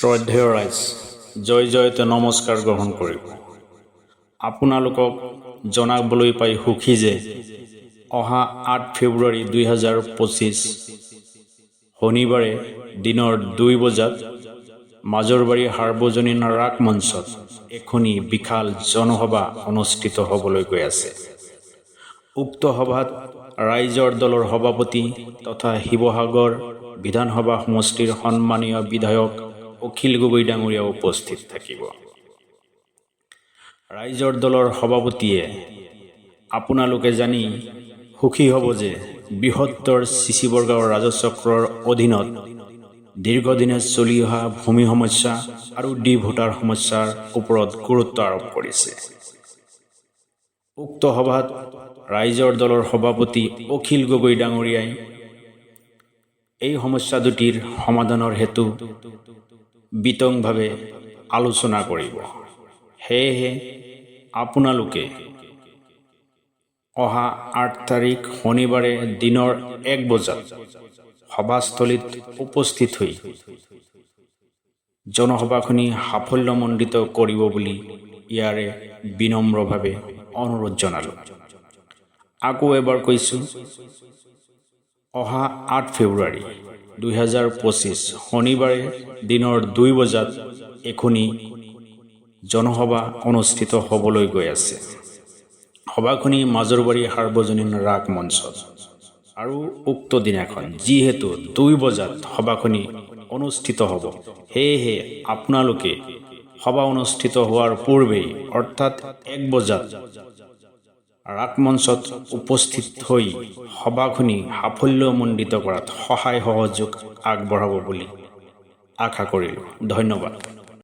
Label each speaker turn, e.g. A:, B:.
A: শ্ৰদ্ধেয় ৰাইজ, জয় জয়তে নমস্কাৰ গ্ৰহণ কৰিব। আপোনালোকক জনাবলৈ পাই সুখী যে অহা 8 ফেব্ৰুৱাৰী 2025 শনিবাৰে দিনৰ 2 বজাত মাজৰবাৰী সাৰ্বজনীন ৰাগ মঞ্চত এখনি বিশাল জনসভা অনুষ্ঠিত হ'বলৈ গৈ আছে। উক্ত সভাত ৰাইজৰ দলৰ সভাপতি তথা শিৱসাগৰ বিধানসভা সমষ্টিৰ সন্মানীয় বিধায়ক অখিল গগৈ ডাঙৰীয়া উপস্থিত থাকিব। ৰাইজৰ দলৰ সভাপতিয়ে আপোনালোকে জানি সুখী হ'ব যে বৃহত্তৰ চিচিবৰগাঁও ৰাজচক্ৰৰ অধীনত দীৰ্ঘদিনে চলি অহা ভূমি সমস্যা আৰু ভোটাৰ সমস্যাৰ ওপৰত গুৰুত্ব আৰোপ কৰিছে। উক্ত সভাত ৰাইজৰ দলৰ সভাপতি অখিল গগৈ ডাঙৰীয়াই এই সমস্যা দুটিৰ সমাধানৰ হেতু বিতংভাৱে আলোচনা কৰিব। সেয়েহে আপোনালোকে অহা 8 তাৰিখ শনিবাৰে দিনৰ 1 বজাত সভাস্থলীত উপস্থিত হৈ জনসভাখনি সাফল্যমণ্ডিত কৰিব বুলি ইয়াৰে বিনম্ৰভাৱে অনুৰোধ জনালোঁ। আকৌ এবাৰ কৈছোঁ, অহা 8 ফেব্ৰুৱাৰী 2025 শনিবাৰে দিনৰ 2 বজাত এখনি জনসভা অনুষ্ঠিত হ'বলৈ গৈ আছে। সভাখনি মাজৰবাৰী সাৰ্বজনীন ৰাগ মঞ্চত আৰু উক্ত দিনাখন যিহেতু 2 বজাত সভাখনি অনুষ্ঠিত হ'ব, সেয়েহে আপোনালোকে সভা অনুষ্ঠিত হোৱাৰ পূৰ্বেই অৰ্থাৎ 1 বজাত ৰাগ মঞ্চত উপস্থিত হৈ সভাখনি সাফল্যমণ্ডিত কৰাত সহায় সহযোগ আগবঢ়াব বুলি আশা কৰিলোঁ। ধন্যবাদ।